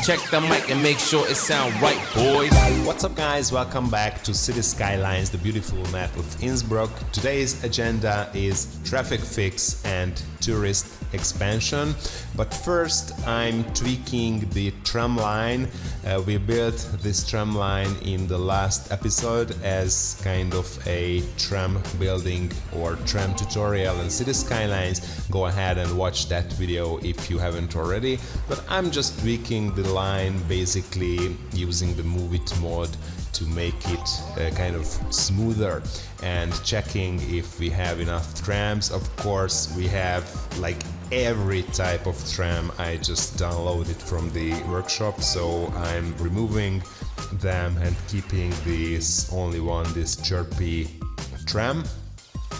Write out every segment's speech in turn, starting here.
check the mic and make sure it sound right, boys. What's up, guys? Welcome back to City Skylines, the beautiful map of Innsbruck. Today's agenda is traffic fix and tourist expansion. But first, I'm tweaking the tram line. We built this tram line in the last episode as kind of a tram building or tram tutorial in City Skylines. Go ahead and watch that video if you haven't already. But I'm just tweaking the line, basically using the Move It mod to make it kind of smoother and checking if we have enough trams. Of course, we have like every type of tram. I just downloaded from the workshop, so I'm removing them and keeping this only one, this chirpy tram,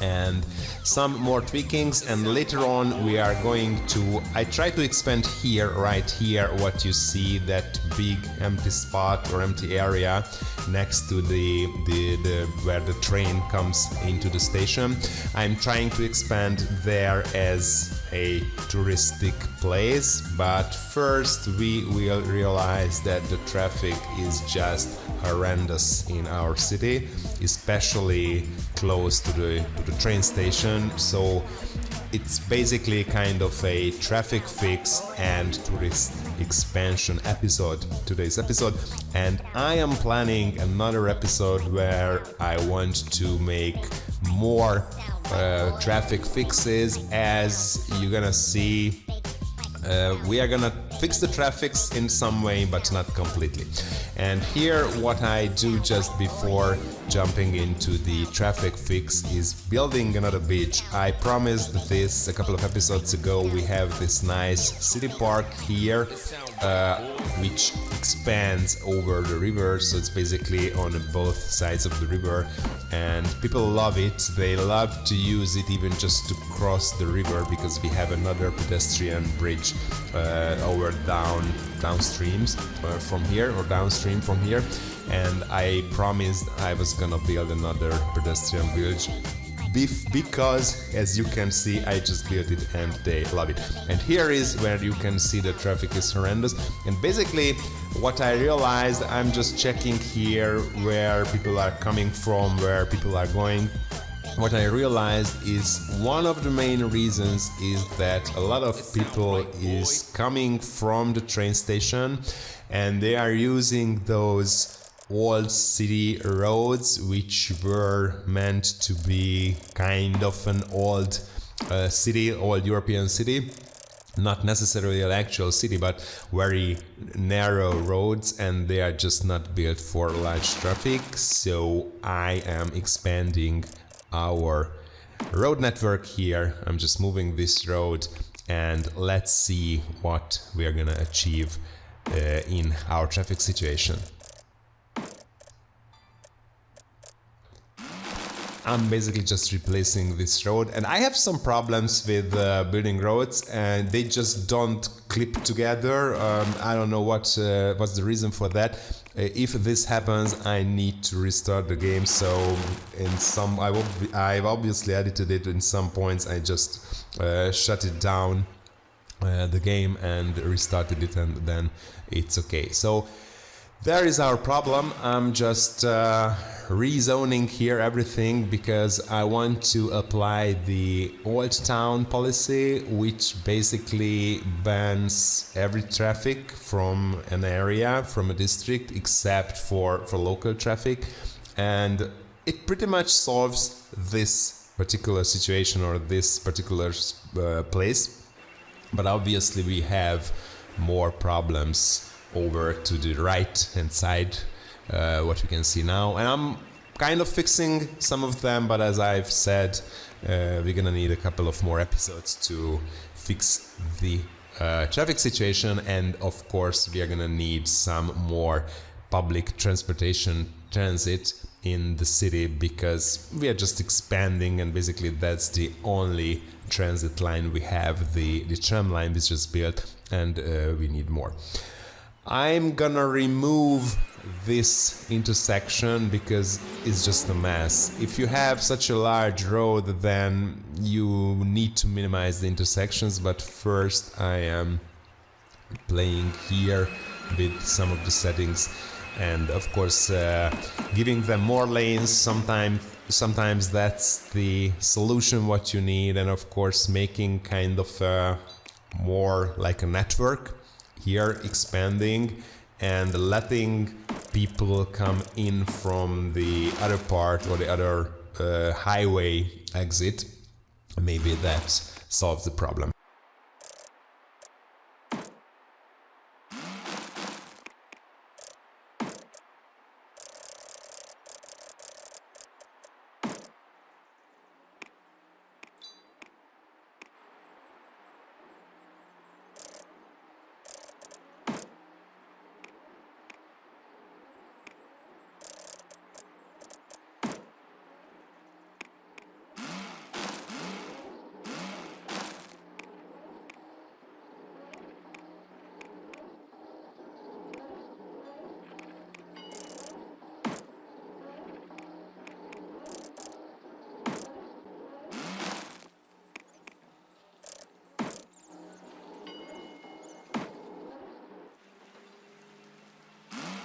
and some more tweakings. And later on we are going to, I try to expand here, right here, what you see, that big empty spot or empty area next to the where the train comes into the station. I'm trying to expand there as a touristic place, but first we will realize that the traffic is just horrendous in our city, especially close to the train station. So it's basically kind of a traffic fix and tourist expansion episode, today's episode. And I am planning another episode where I want to make more traffic fixes. As you're gonna see, we are gonna fix the traffics in some way, but not completely. And here what I do just before jumping into the traffic fix is building another bridge. I promised this a couple of episodes ago. We have this nice city park here, which expands over the river, so it's basically on both sides of the river, and people love it. They love to use it even just to cross the river, because we have another pedestrian bridge over downstreams from here, or downstream from here, and I promised I was gonna build another pedestrian bridge because, as you can see, I just built it and they love it. And here is where you can see the traffic is horrendous. And basically what I realized, I'm just checking here where people are coming from, where people are going. What I realized is one of the main reasons is that a lot of people is coming from the train station and they are using those old city roads, which were meant to be kind of an old city, old European city. Not necessarily an actual city, but very narrow roads, and they are just not built for large traffic. So I am expanding our road network here. I'm just moving this road, and let's see what we are gonna achieve in our traffic situation. I'm basically just replacing this road, and I have some problems with building roads, and they just don't clip together. I don't know what's the reason for that. If this happens, I need to restart the game. So in some, I've obviously edited it. In some points, I just shut it down, the game, and restarted it, and then it's okay. So there is our problem. I'm just rezoning here everything because I want to apply the old town policy, which basically bans every traffic from an area, from a district, except for local traffic. And it pretty much solves this particular situation or this particular place. But obviously we have more problems over to the right hand side, what you can see now, and I'm kind of fixing some of them, but as I've said, we're gonna need a couple of more episodes to fix the traffic situation, and of course we are gonna need some more public transportation transit in the city, because we are just expanding, and basically that's the only transit line we have. The tram line is just built, and we need more. I'm gonna remove this intersection because it's just a mess. If you have such a large road, then you need to minimize the intersections, but first I am playing here with some of the settings, and of course giving them more lanes. Sometimes that's the solution what you need, and of course making kind of more like a network here, expanding and letting people come in from the other part or the other highway exit. Maybe that solves the problem.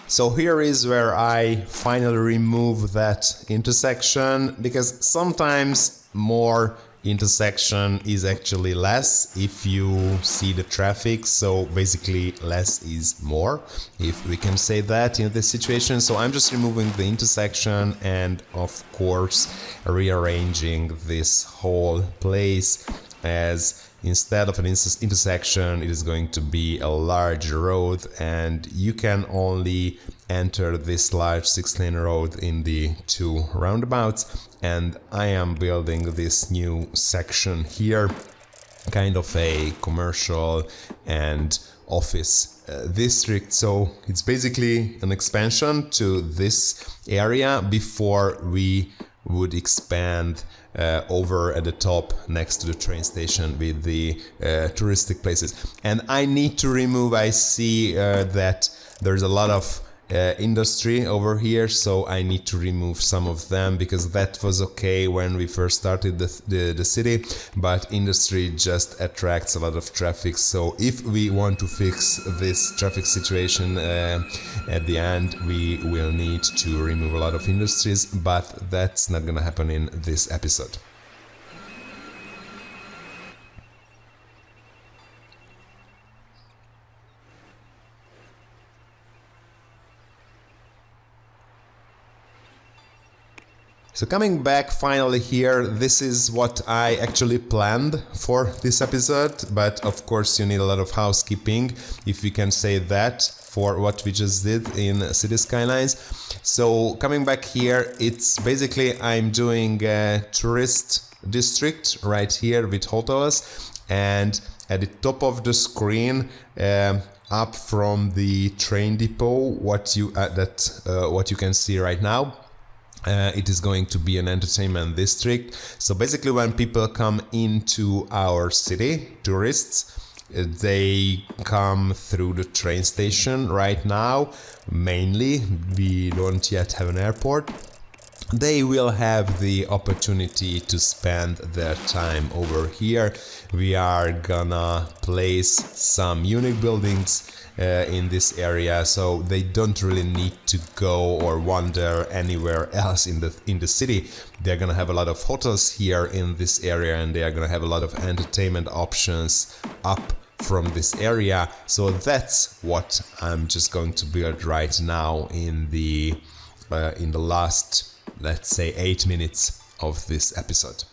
So here is where I finally remove that intersection, because sometimes more intersection is actually less if you see the traffic. So basically less is more, if we can say that in this situation. So I'm just removing the intersection and of course rearranging this whole place, as instead of an intersection, it is going to be a large road, and you can only enter this large 6-lane road in the 2 roundabouts. And I am building this new section here, kind of a commercial and office district. So it's basically an expansion to this area before we would expand over at the top next to the train station with the touristic places. And I need to remove, I see that there's a lot of industry over here, so I need to remove some of them, because that was okay when we first started the city, but industry just attracts a lot of traffic. So if we want to fix this traffic situation at the end, we will need to remove a lot of industries, but that's not gonna happen in this episode. So coming back finally here, this is what I actually planned for this episode, but of course you need a lot of housekeeping, if we can say that, for what we just did in City Skylines. So coming back here, it's basically I'm doing a tourist district right here with hotels, and at the top of the screen, up from the train depot, what you can see right now, it is going to be an entertainment district. So basically when people come into our city, tourists, they come through the train station right now. Mainly, we don't yet have an airport. They will have the opportunity to spend their time over here. We are gonna place some unique buildings in this area, so they don't really need to go or wander anywhere else in the city. They're gonna have a lot of hotels here in this area, and they are gonna have a lot of entertainment options up from this area. So that's what I'm just going to build right now in the last, let's say, 8 minutes of this episode.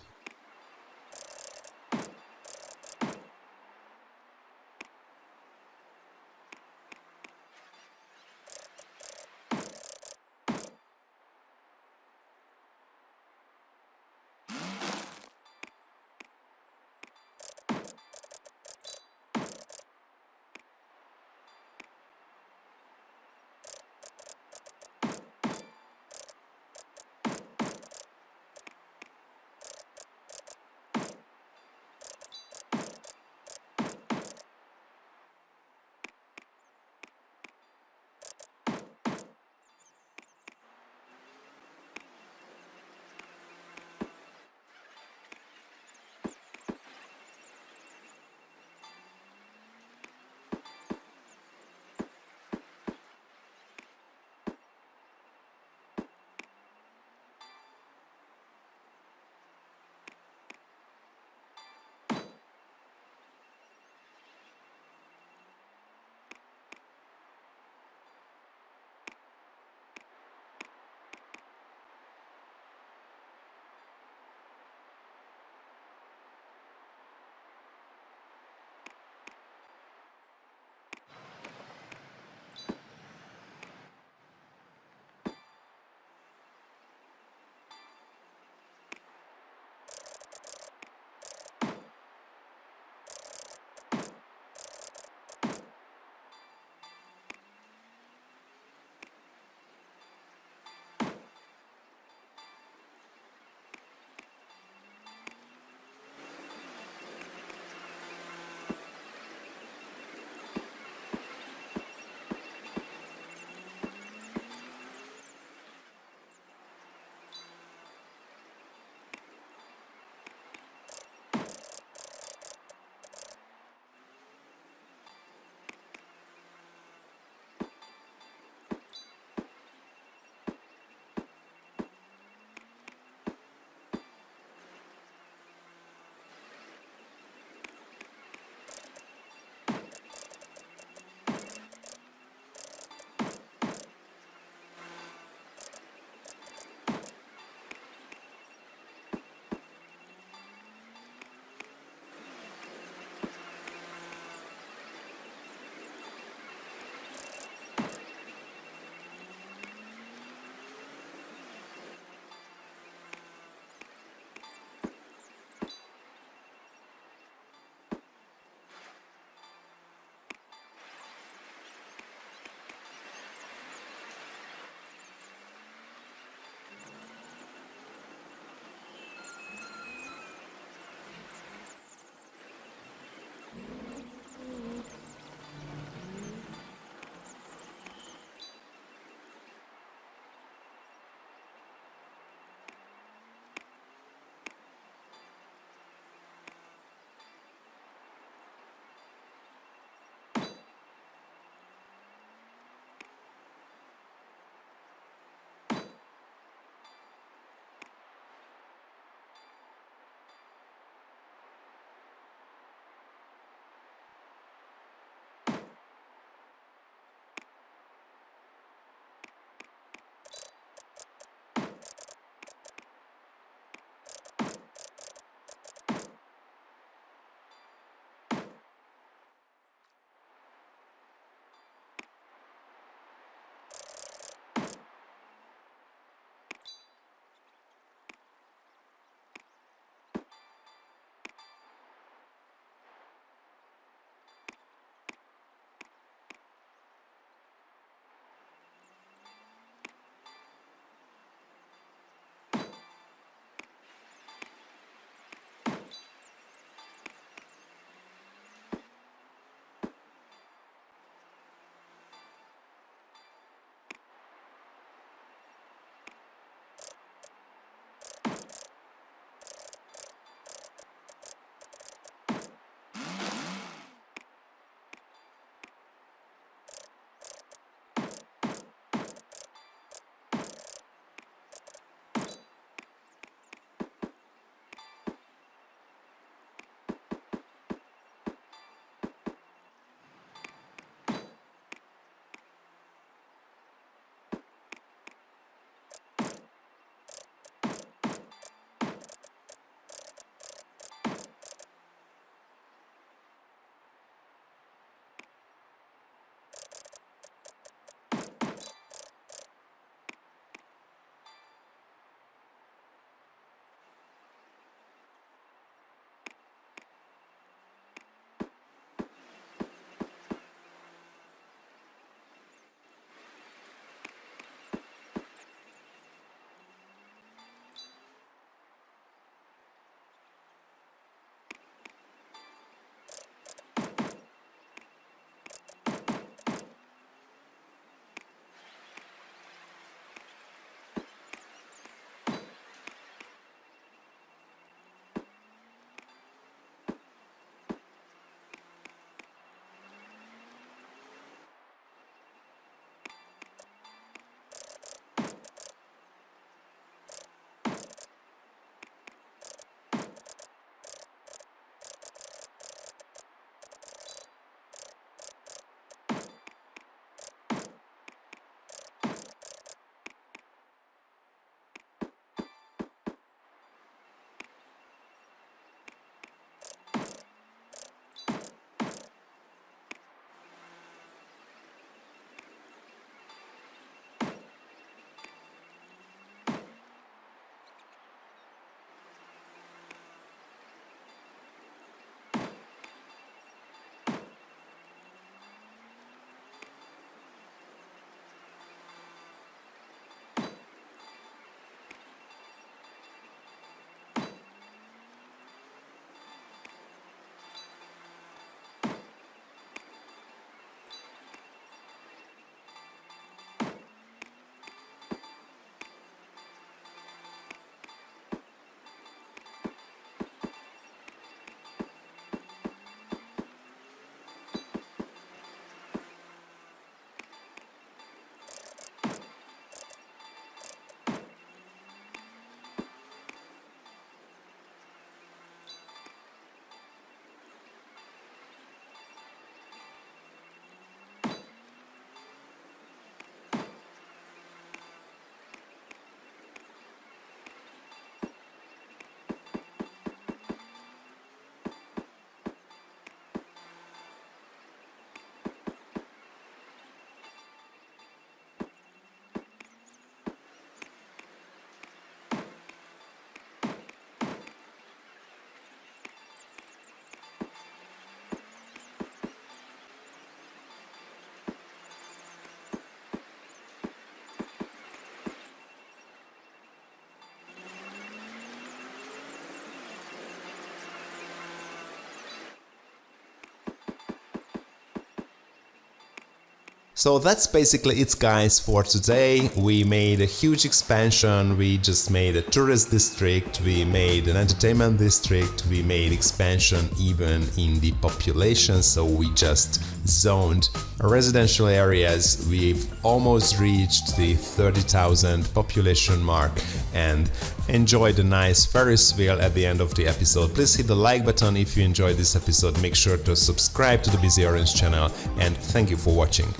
So that's basically it, guys, for today. We made a huge expansion. We just made a tourist district, we made an entertainment district, we made expansion even in the population, so we just zoned residential areas. We've almost reached the 30,000 population mark and enjoyed a nice Ferris wheel at the end of the episode. Please hit the like button if you enjoyed this episode. Make sure to subscribe to the Busy Orange channel, and thank you for watching.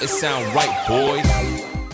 It sound right, boys.